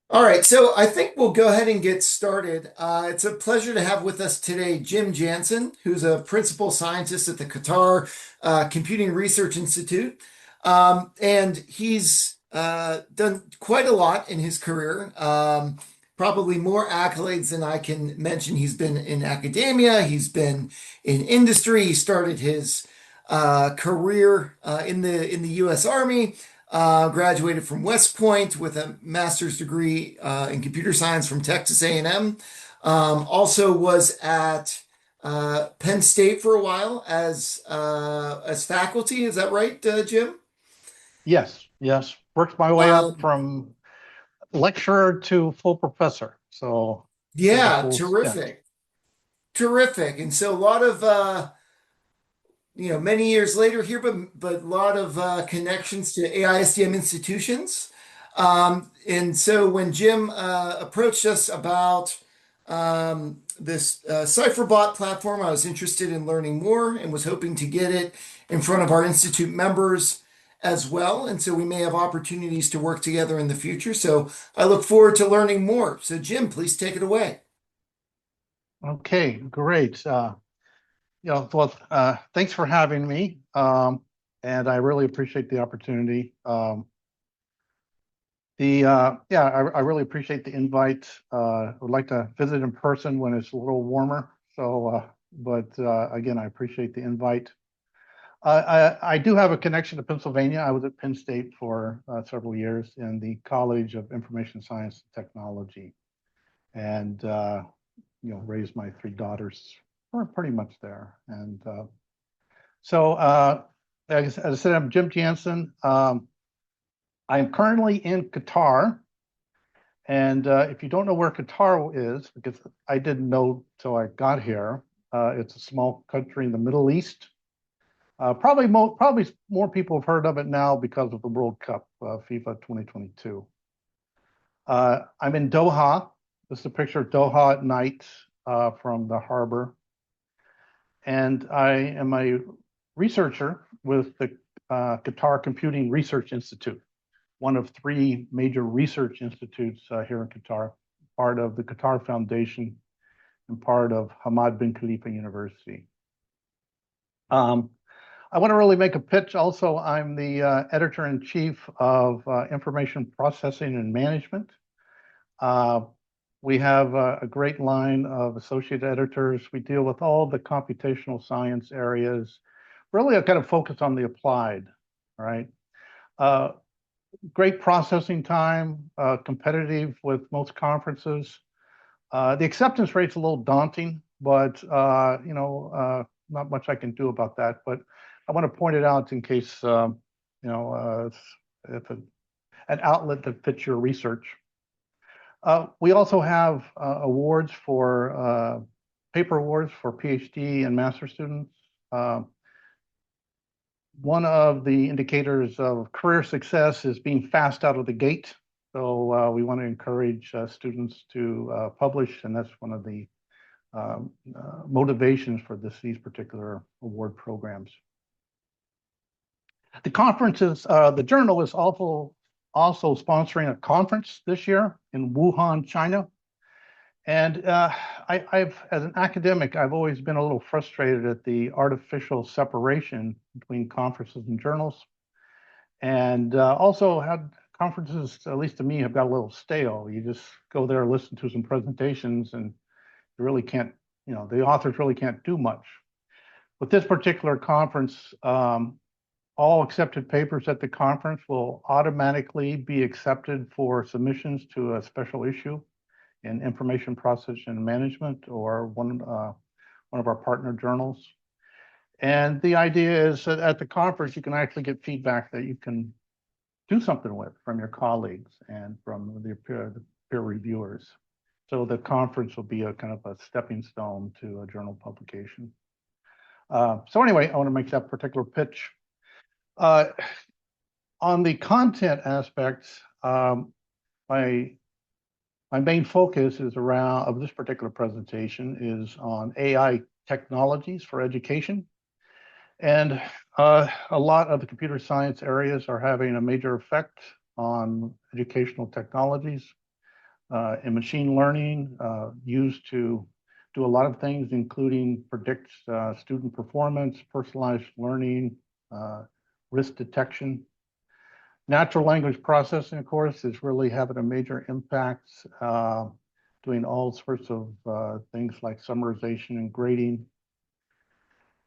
All right, so I think we'll go ahead and get started. It's a pleasure to have with us today Jim Jansen, who's a principal scientist at the Qatar Computing Research Institute. And he's done quite a lot in his career, probably more accolades than I can mention. He's been in academia, he's been in industry, he started his career in the U.S. Army. Graduated from West Point with a master's degree in computer science from Texas A&M. Also was at Penn State for a while as faculty. Is that right, Jim? Yes, yes. Worked my way up Um, from lecturer to full professor. So did the yeah, full stint. terrific, terrific. And so a lot of many years later here, but a lot of connections to AI-SDM institutions. And so when Jim approached us about this Cipherbot platform, I was interested in learning more and was hoping to get it in front of our institute members as well. And so we may have opportunities to work together in the future. So I look forward to learning more. So Jim, please take it away. Okay, great. Thanks for having me. And I really appreciate the opportunity. I really appreciate the invite. I would like to visit in person when it's a little warmer. But again, I appreciate the invite. I do have a connection to Pennsylvania. I was at Penn State for several years in the College of Information Science and Technology, and raised my three daughters pretty much there. And so, as I said, I'm Jim Jansen. I'm currently in Qatar, and if you don't know where Qatar is, because I didn't know till I got here, it's a small country in the Middle East. Probably more people have heard of it now because of the World Cup, FIFA 2022. I'm in Doha. This is a picture of Doha at night from the harbor. And I am a researcher with the Qatar Computing Research Institute, one of three major research institutes here in Qatar, part of the Qatar Foundation and part of Hamad bin Khalifa University. I want to really make a pitch also. I'm the editor-in-chief of Information Processing and Management. We have a great line of associate editors. We deal with all the computational science areas, really a kind of focus on the applied, right? Uh, Great processing time, competitive with most conferences. The acceptance rate's a little daunting, but not much I can do about that. But I want to point it out in case you know if an outlet that fits your research. We also have awards for paper awards for PhD and master students. One of the indicators of career success is being fast out of the gate. So we want to encourage students to publish, and that's one of the motivations for these particular award programs. The journal is also sponsoring a conference this year in Wuhan, China. And as an academic, I've always been a little frustrated at the artificial separation between conferences and journals. And also had conferences, at least to me, have got a little stale. You just go there, listen to some presentations, and you really can't, the authors really can't do much. With this particular conference, all accepted papers at the conference will automatically be accepted for submissions to a special issue in information processing and management or one of our partner journals. And the idea is that at the conference, you can actually get feedback that you can do something with from your colleagues and from the peer reviewers. So the conference will be a kind of a stepping stone to a journal publication. So anyway, I want to make that particular pitch. On the content aspects, my main focus is of this particular presentation is on AI technologies for education. And a lot of the computer science areas are having a major effect on educational technologies. in machine learning, used to do a lot of things, including predict student performance, personalized learning, risk detection. Natural language processing, of course, is really having a major impact, doing all sorts of things like summarization and grading.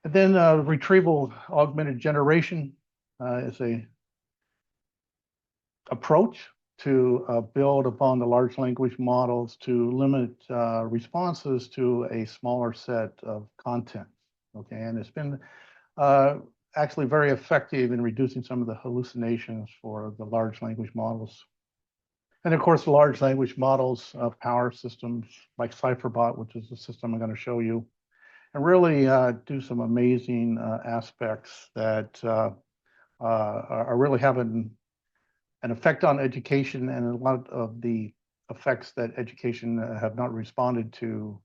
And then retrieval augmented generation is a approach to build upon the large language models to limit responses to a smaller set of content. Okay, and it's been actually very effective in reducing some of the hallucinations for the large language models. And of course, the large language models power systems like Cipherbot, which is the system I'm going to show you, and really do some amazing aspects that are really having an effect on education, and a lot of the effects that education have not responded to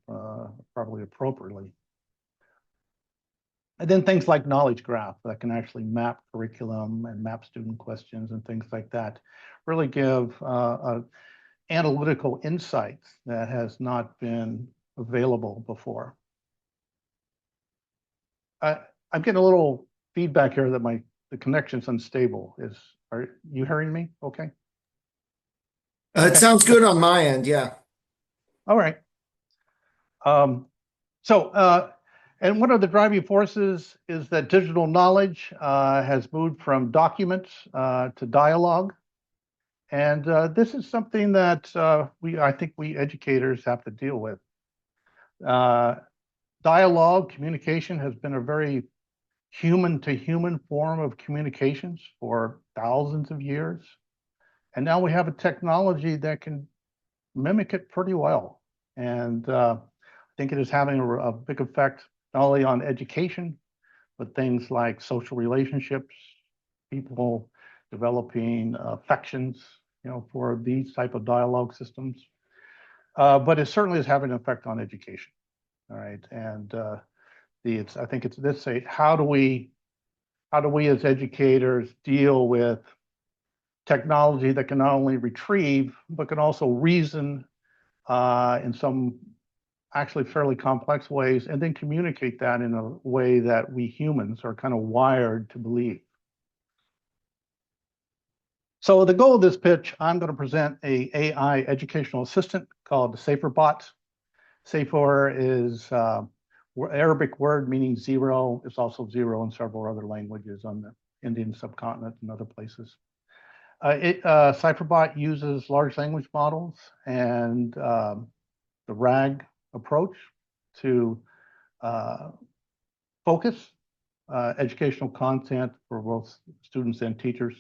probably appropriately. And then things like knowledge graph that can actually map curriculum and map student questions and things like that really give analytical insights that has not been available before. I'm getting a little feedback here that the connection's unstable. Are you hearing me? Okay. It Okay. sounds good on my end. Yeah. All right. Um, so, and one of the driving forces is that digital knowledge has moved from documents to dialogue. And this is something that I think we educators have to deal with. Uh, Dialogue, communication has been a very human to human form of communications for thousands of years. And now we have a technology that can mimic it pretty well. And I think it is having a big effect not only on education, but things like social relationships, people developing affections, for these type of dialogue systems. But it certainly is having an effect on education. All right, and I think it's this: say, how do we as educators deal with technology that can not only retrieve but can also reason in some actually fairly complex ways, and then communicate that in a way that we humans are kind of wired to believe. So the goal of this pitch, I'm going to present a AI educational assistant called the Cipherbot. Cipher is Arabic word meaning zero. It's also zero in several other languages on the Indian subcontinent and other places. Cipherbot uses large language models and the RAG approach to focus educational content for both students and teachers.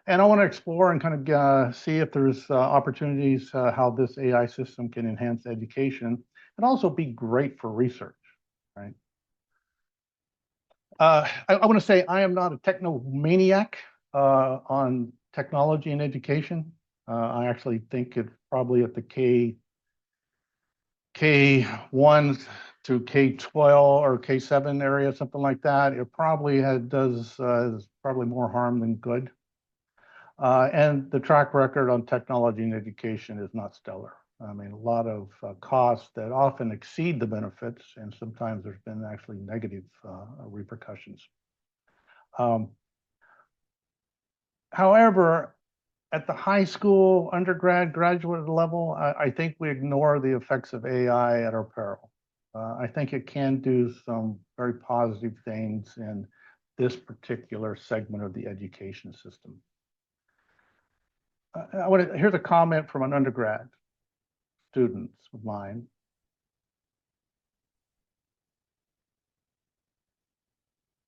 And I want to explore and kind of see if there's opportunities how this AI system can enhance education and also be great for research, right? I want to say I am not a technomaniac on technology and education. I actually think it's probably at the K1 to K12 or K7 area, something like that. It probably does probably more harm than good. And the track record on technology and education is not stellar. I mean, a lot of costs that often exceed the benefits, and sometimes there's been actually negative repercussions. However, at the high school, undergrad, graduate level, I think we ignore the effects of AI at our peril. I think it can do some very positive things in this particular segment of the education system. Here's a comment from an undergrad student of mine.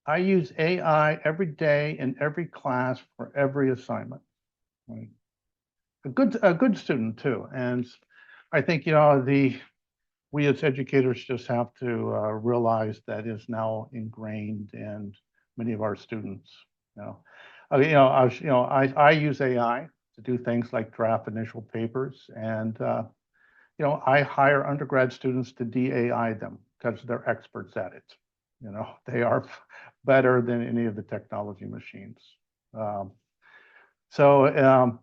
I use AI every day in every class for every assignment. Right? A good student too, and I think we as educators just have to realize that is now ingrained in many of our students. I use AI to do things like draft initial papers, and I hire undergrad students to DAI them because they're experts at it. They are better than any of the technology machines. So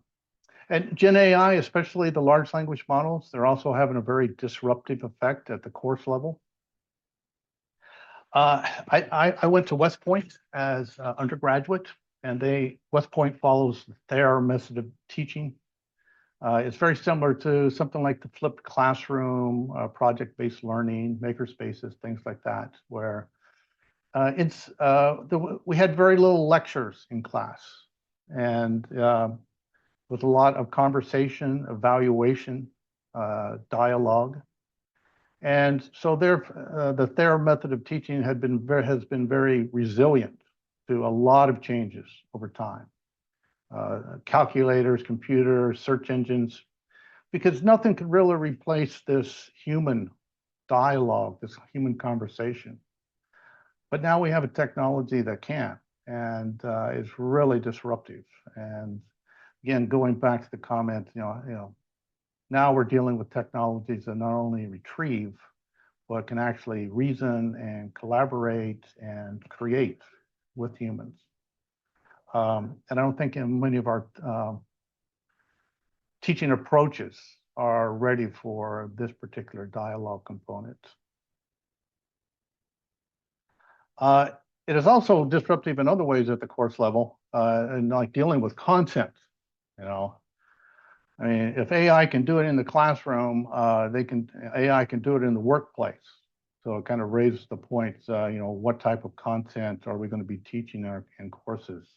And Gen AI, especially the large language models, they're also having a very disruptive effect at the course level. I went to West Point as undergraduate, and West Point follows their method of teaching. It's very similar to something like the flipped classroom, project-based learning, makerspaces, things like that, where we had very little lectures in class, and with a lot of conversation, evaluation, dialogue. And so their method of teaching has been very resilient to a lot of changes over time. Calculators, computers, search engines, because nothing could really replace this human dialogue, this human conversation. But now we have a technology that can, and it's really disruptive. And again, going back to the comment, now we're dealing with technologies that not only retrieve, but can actually reason and collaborate and create with humans. And I don't think many of our teaching approaches are ready for this particular dialogue component. It is also disruptive in other ways at the course level, and like dealing with content. I mean, if AI can do it in the classroom, AI can do it in the workplace. So it kind of raises the point, what type of content are we going to be teaching in courses?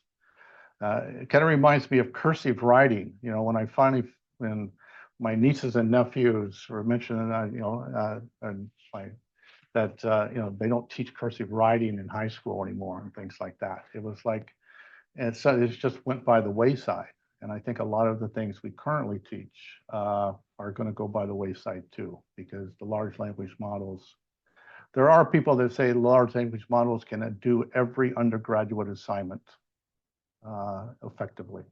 It kind of reminds me of cursive writing. When my nieces and nephews were mentioning that they don't teach cursive writing in high school anymore and things like that. It was like, and so it just went by the wayside. And I think a lot of the things we currently teach are going to go by the wayside too, because the large language models. There are people that say large language models can do every undergraduate assignment effectively.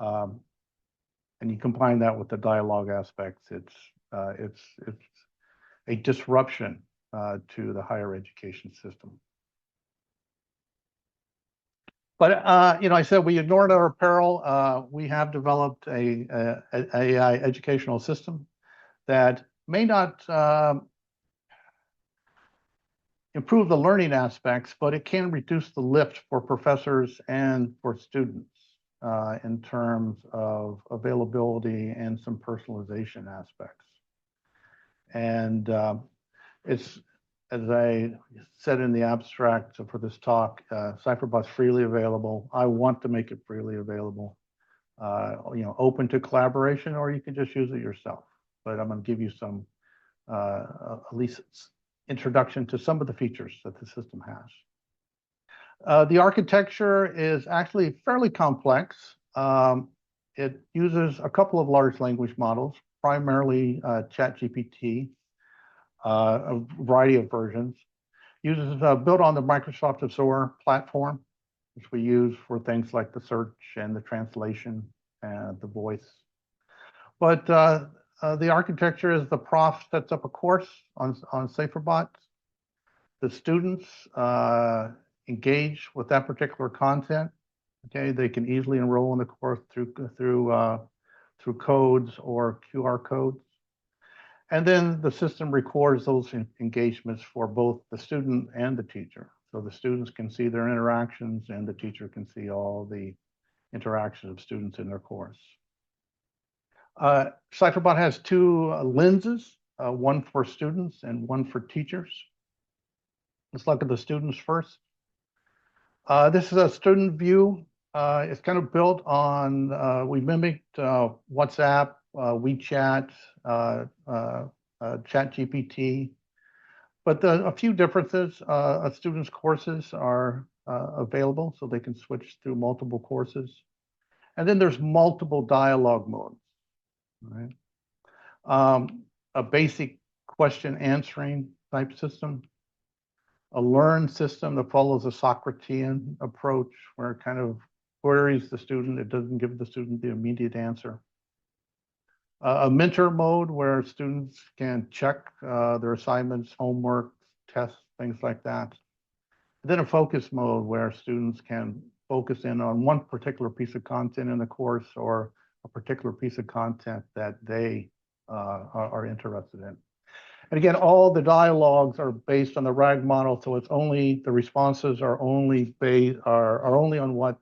And you combine that with the dialogue aspects, it's a disruption to the higher education system. But I said we ignored our peril. We have developed a AI educational system that may not improve the learning aspects, but it can reduce the lift for professors and for students in terms of availability and some personalization aspects. And it's, as I said in the abstract for this talk, Cipherbot's freely available. I want to make it freely available, open to collaboration, or you can just use it yourself. But I'm going to give you some, at least introduction to some of the features that the system has. The architecture is actually fairly complex. It uses a couple of large language models, primarily ChatGPT, a variety of versions. Uses built on the Microsoft Azure platform, which we use for things like the search and the translation and the voice. But the architecture is the prof sets up a course on Cipherbot. The students engage with that particular content. Okay, they can easily enroll in the course through codes or QR codes. And then the system records those engagements for both the student and the teacher. So the students can see their interactions and the teacher can see all the interactions of students in their course. Cipherbot has two lenses, one for students and one for teachers. Let's look at the students first. This is a student view. It's kind of built on, we mimicked WhatsApp, WeChat, ChatGPT, but a few differences. A student's courses are available, so they can switch through multiple courses. And then there's multiple dialogue modes, right? A basic question answering type system, a learn system that follows a Socratean approach where it kind of queries the student. It doesn't give the student the immediate answer. A mentor mode where students can check their assignments, homework, tests, things like that. Then a focus mode where students can focus in on one particular piece of content in the course or a particular piece of content that they are interested in. And again, all the dialogues are based on the RAG model, so it's only the responses are only based are only on what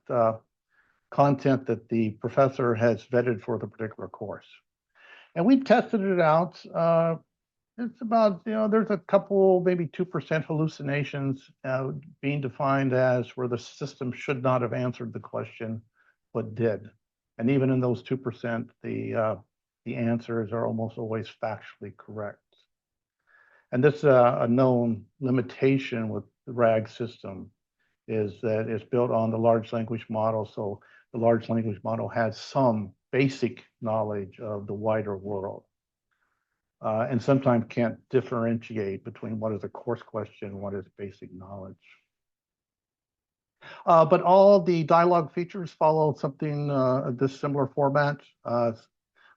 content that the professor has vetted for the particular course. And we tested it out. It's about, there's a couple, maybe 2% hallucinations being defined as where the system should not have answered the question, but did. And even in those 2%, the answers are almost always factually correct. And this is a known limitation with the RAG system, is that it's built on the large language model. So the large language model has some basic knowledge of the wider world. And sometimes can't differentiate between what is a course question and what is basic knowledge. But all the dialogue features follow something this similar format.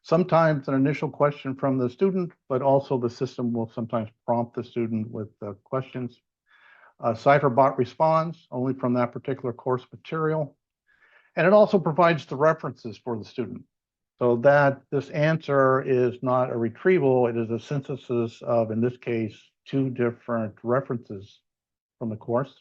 Sometimes an initial question from the student, but also the system will sometimes prompt the student with questions. Cipherbot responds only from that particular course material. And it also provides the references for the student, so that this answer is not a retrieval, it is a synthesis of, in this case, 2 different references from the course.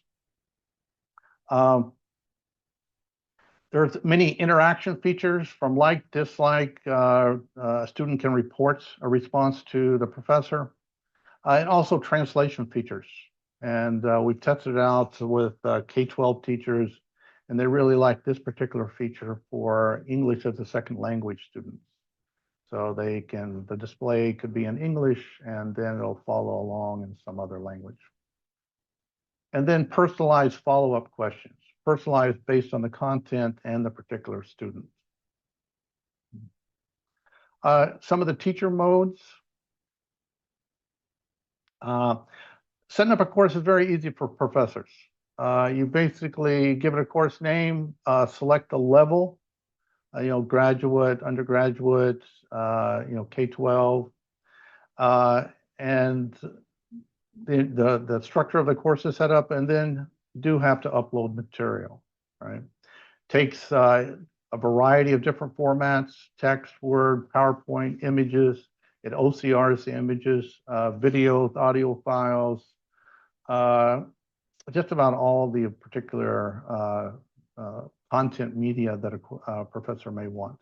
There's many interaction features from like, dislike. A student can report a response to the professor, and also translation features. And we've tested it out with K-12 teachers, and they really like this particular feature for English as a second language students. So the display could be in English, and then it'll follow along in some other language. And then personalized follow-up questions, personalized based on the content and the particular student. Some of the teacher modes. Setting up a course is very easy for professors. You basically give it a course name, select the level, graduate, undergraduate, K-12, and the structure of the course is set up, and then you do have to upload material, right? Takes a variety of different formats: text, Word, PowerPoint, images. It OCRs the images, videos, audio files, just about all the particular content media that a professor may want.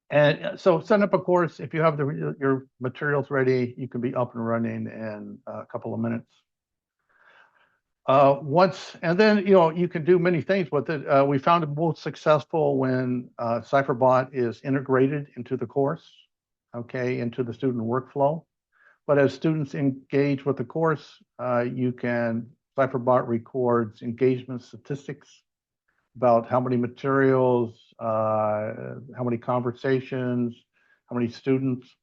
And so setting up a course, if you have your materials ready, you can be up and running in a couple of minutes. And then you can do many things with it. We found it most successful when Cipherbot is integrated into the course, okay, into the student workflow. But as students engage with the course, Cipherbot records engagement statistics about how many materials, how many conversations, how many students.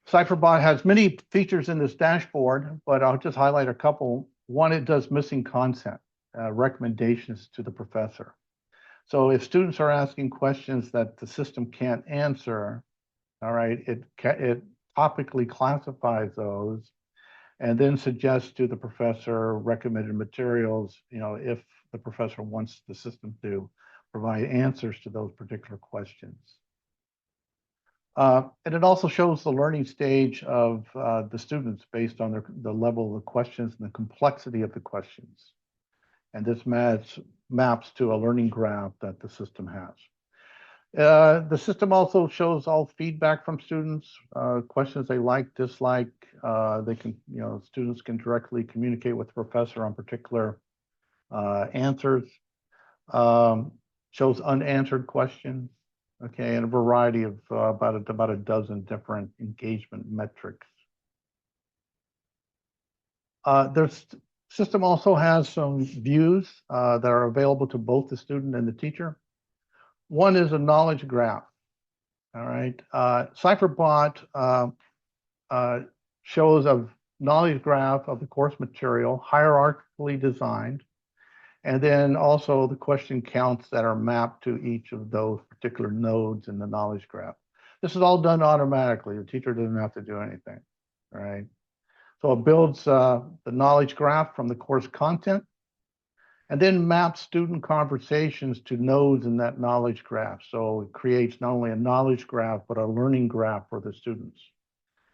Cipherbot has many features in this dashboard, but I'll just highlight a couple. One, it does missing content, recommendations to the professor. So if students are asking questions that the system can't answer, all right, it topically classifies those and then suggests to the professor recommended materials, if the professor wants the system to provide answers to those particular questions. And it also shows the learning stage of the students based on the level of the questions and the complexity of the questions. And this maps to a learning graph that the system has. The system also shows all feedback from students, questions they like, dislike. Students can directly communicate with the professor on particular answers. Shows unanswered questions, okay, and a variety of about a dozen different engagement metrics. The system also has some views that are available to both the student and the teacher. One is a knowledge graph. All right, Cipherbot shows a knowledge graph of the course material, hierarchically designed, and then also the question counts that are mapped to each of those particular nodes in the knowledge graph. This is all done automatically. The teacher doesn't have to do anything, all right? So it builds the knowledge graph from the course content. and then maps student conversations to nodes in that knowledge graph. So it creates not only a knowledge graph, but a learning graph for the students.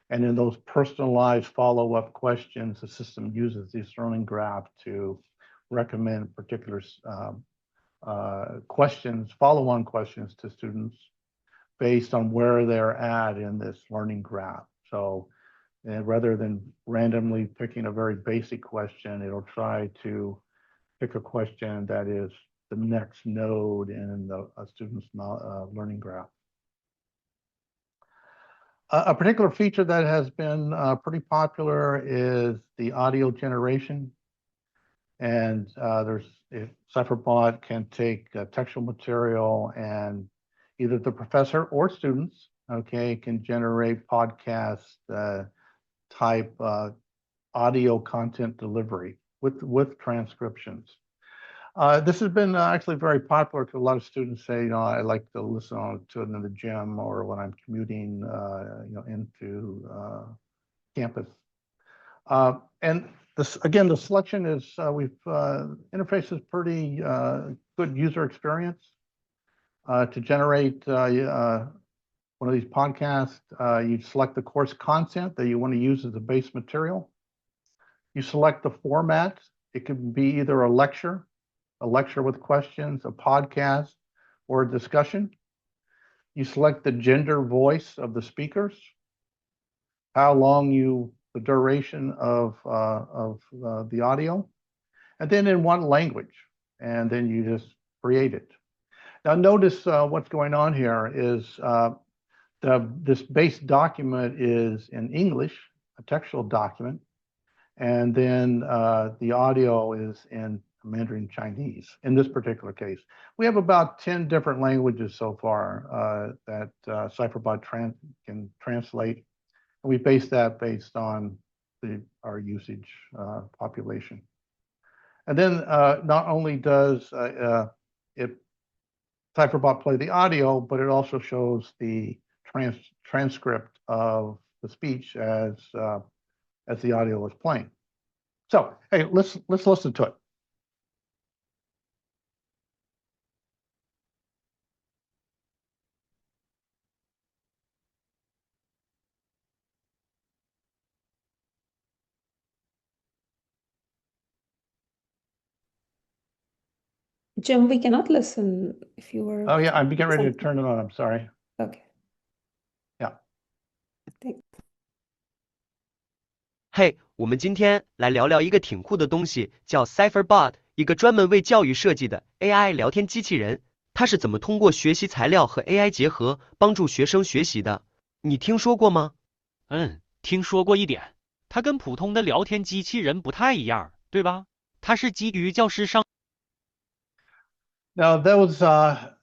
And in those personalized follow-up questions, the system uses this learning graph to recommend particular questions, follow-on questions to students based on where they're at in this learning graph. So rather than randomly picking a very basic question, it'll try to pick a question that is the next node in the student's learning graph. A particular feature that has been pretty popular is the audio generation. And Cipherbot can take textual material, and either the professor or students, okay, can generate podcast type audio content delivery with transcriptions. This has been actually very popular to a lot of students. Say, I like to listen to it in the gym or when I'm commuting, into campus. And this again, the selection is interface is pretty good user experience to generate one of these podcasts. You select the course content that you want to use as a base material. You select the format. It can be either a lecture with questions, a podcast, or a discussion. You select the gender voice of the speakers, how long the duration of the audio, and then in what language, and then you just create it. Now notice what's going on here is this base document is in English, a textual document, and then the audio is in Mandarin Chinese in this particular case. We have about 10 different languages so far that Cipherbot can translate. And we base that based on our usage population. And then not only does Cipherbot play the audio, but it also shows the transcript of the speech as the audio is playing. So, hey, let's listen to it. Jim, we cannot listen if you were. Oh yeah, I'm getting ready to turn it on. I'm sorry. Okay. Yeah. Thanks. 嘿，我们今天来聊聊一个挺酷的东西，叫 Cipherbot，一个专门为教育设计的 AI 聊天机器人。它是怎么通过学习材料和 AI 结合，帮助学生学习的？你听说过吗？听说过一点。它跟普通的聊天机器人不太一样，对吧？它是基于教师上。Now those for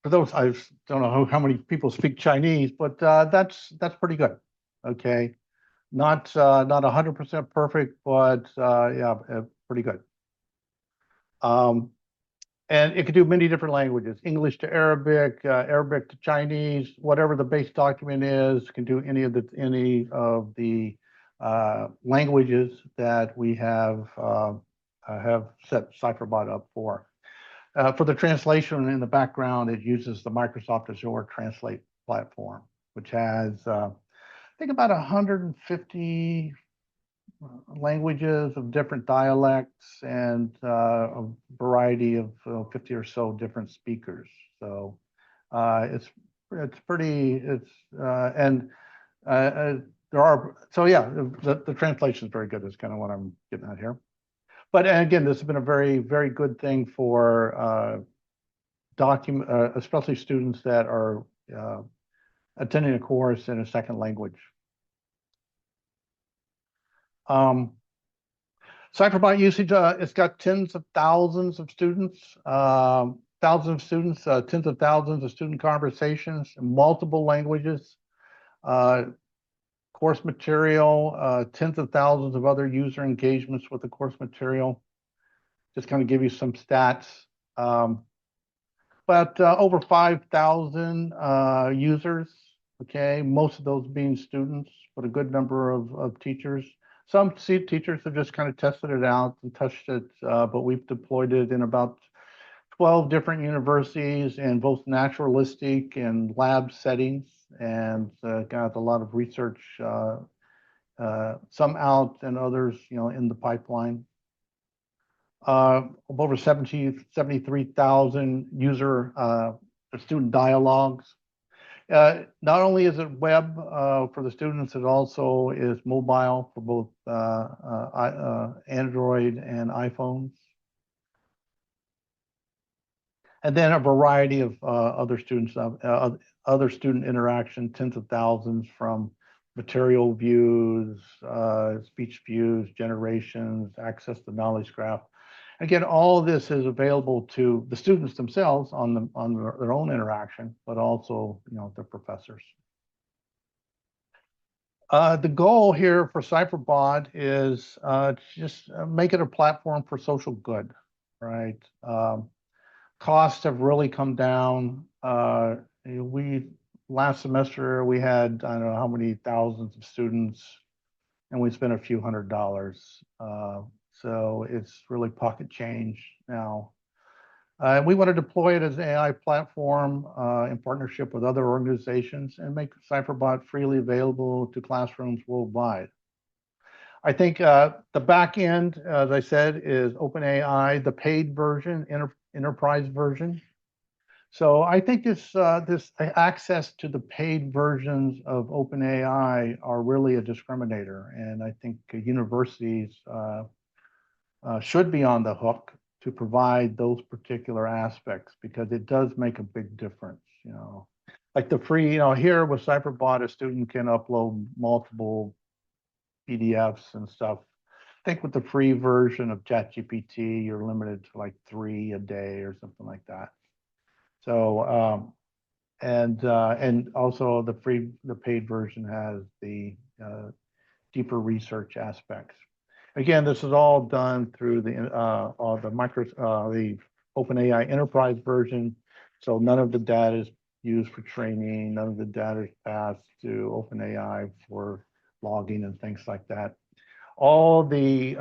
those I don't know how many people speak Chinese, but that's pretty good. Okay, not 100% perfect, but yeah, pretty good. And it could do many different languages: English to Arabic, Arabic to Chinese, whatever the base document is. Can do any of the languages that we have set Cipherbot up for. For the translation in the background, it uses the Microsoft Azure Translate platform, which has, I think, about 150 languages of different dialects and a variety of 50 or so different speakers. So it's pretty, and there are, so yeah, the translation is very good is kind of what I'm getting at here. But again, this has been a very, very good thing for especially students that are attending a course in a second language. Cipherbot usage, it's got tens of thousands of students, tens of thousands of student conversations in multiple languages, course material, tens of thousands of other user engagements with the course material. Just kind of give you some stats. But over 5,000 users, okay, most of those being students, but a good number of teachers. Some teachers have just kind of tested it out and touched it, but we've deployed it in about 12 different universities in both naturalistic and lab settings, and got a lot of research, some out and others, in the pipeline. Over 73,000 user student dialogues. Not only is it web for the students, it also is mobile for both Android and iPhones. And then a variety of other student interaction, tens of thousands, from material views, speech views, generations, access to knowledge graph. Again, all of this is available to the students themselves on their own interaction, but also the professors. The goal here for Cipherbot is just make it a platform for social good, right? Costs have really come down. Last semester we had, I don't know how many thousands of students, and we spent a few $100s. So it's really pocket change now. We want to deploy it as an AI platform in partnership with other organizations and make Cipherbot freely available to classrooms worldwide. I think the back end, as I said, is OpenAI, the paid version, enterprise version. So I think this access to the paid versions of OpenAI are really a discriminator, and I think universities should be on the hook to provide those particular aspects, because it does make a big difference. Like the free, here with Cipherbot, a student can upload multiple PDFs and stuff. I think with the free version of ChatGPT, you're limited to like 3 a day or something like that. So, and also the paid version has the deeper research aspects. Again, this is all done through the OpenAI enterprise version. So none of the data is used for training. None of the data is passed to OpenAI for logging and things like that. All the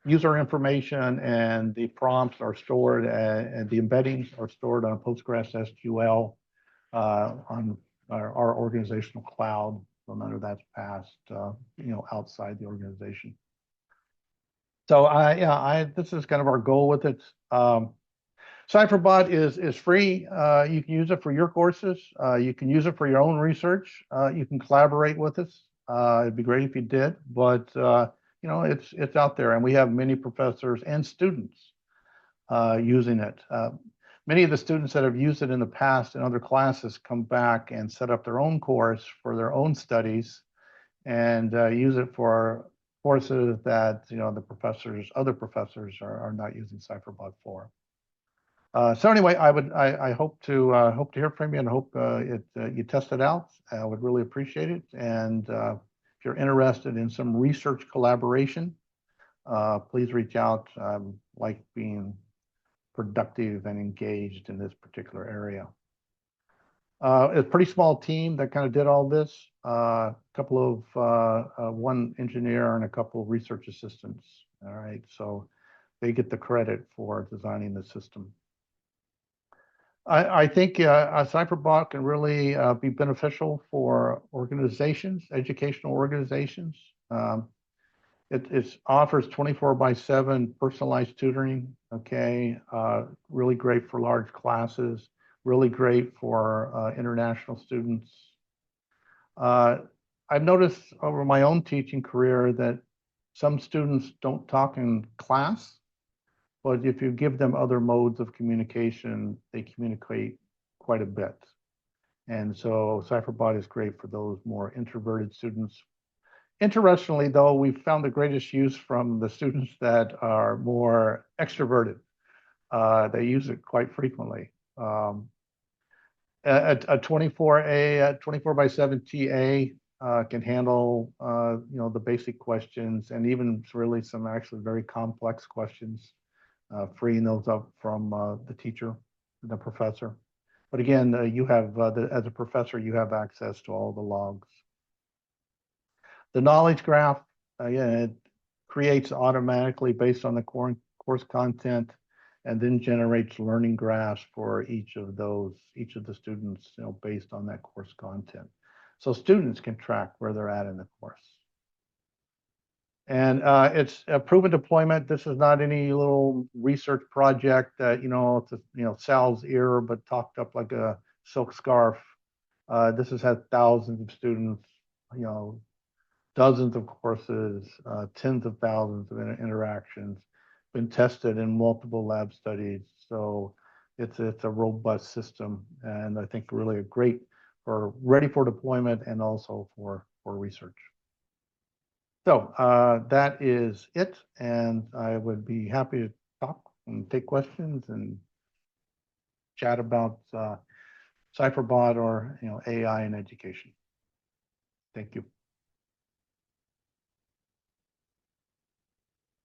user information and the prompts are stored, and the embeddings are stored on PostgreSQL on our organizational cloud. So none of that's passed, outside the organization. So this is kind of our goal with it. Cipherbot is free. You can use it for your courses. You can use it for your own research. You can collaborate with us. It'd be great if you did, but it's out there, and we have many professors and students using it. Many of the students that have used it in the past in other classes come back and set up their own course for their own studies, and use it for courses that other professors are not using Cipherbot for. So anyway, I hope to hear from you, and hope you test it out. I would really appreciate it. And if you're interested in some research collaboration, please reach out. Like being productive and engaged in this particular area. It's a pretty small team that kind of did all this. A couple of one engineer and a couple of research assistants. All right, so they get the credit for designing the system. I think a Cipherbot can really be beneficial for organizations, educational organizations. It offers 24/7 personalized tutoring. Okay, really great for large classes. Really great for international students. I've noticed over my own teaching career that some students don't talk in class, but if you give them other modes of communication, they communicate quite a bit. And so Cipherbot is great for those more introverted students. Interestingly, though, we've found the greatest use from the students that are more extroverted. They use it quite frequently. A 24/7 TA can handle the basic questions, and even really some actually very complex questions, freeing those up from the teacher, the professor. But again, you have as a professor, you have access to all the logs. The knowledge graph, it creates automatically based on the course content, and then generates learning graphs for each of the students, based on that course content. So students can track where they're at in the course. And it's a proven deployment. This is not any little research project that, it's Sal's ear, but talked up like a silk scarf. This has had thousands of students, dozens of courses, tens of thousands of interactions, been tested in multiple lab studies. So it's a robust system, and I think really ready for deployment and also for research. So that is it, and I would be happy to talk and take questions and chat about Cipherbot or AI in education. Thank you.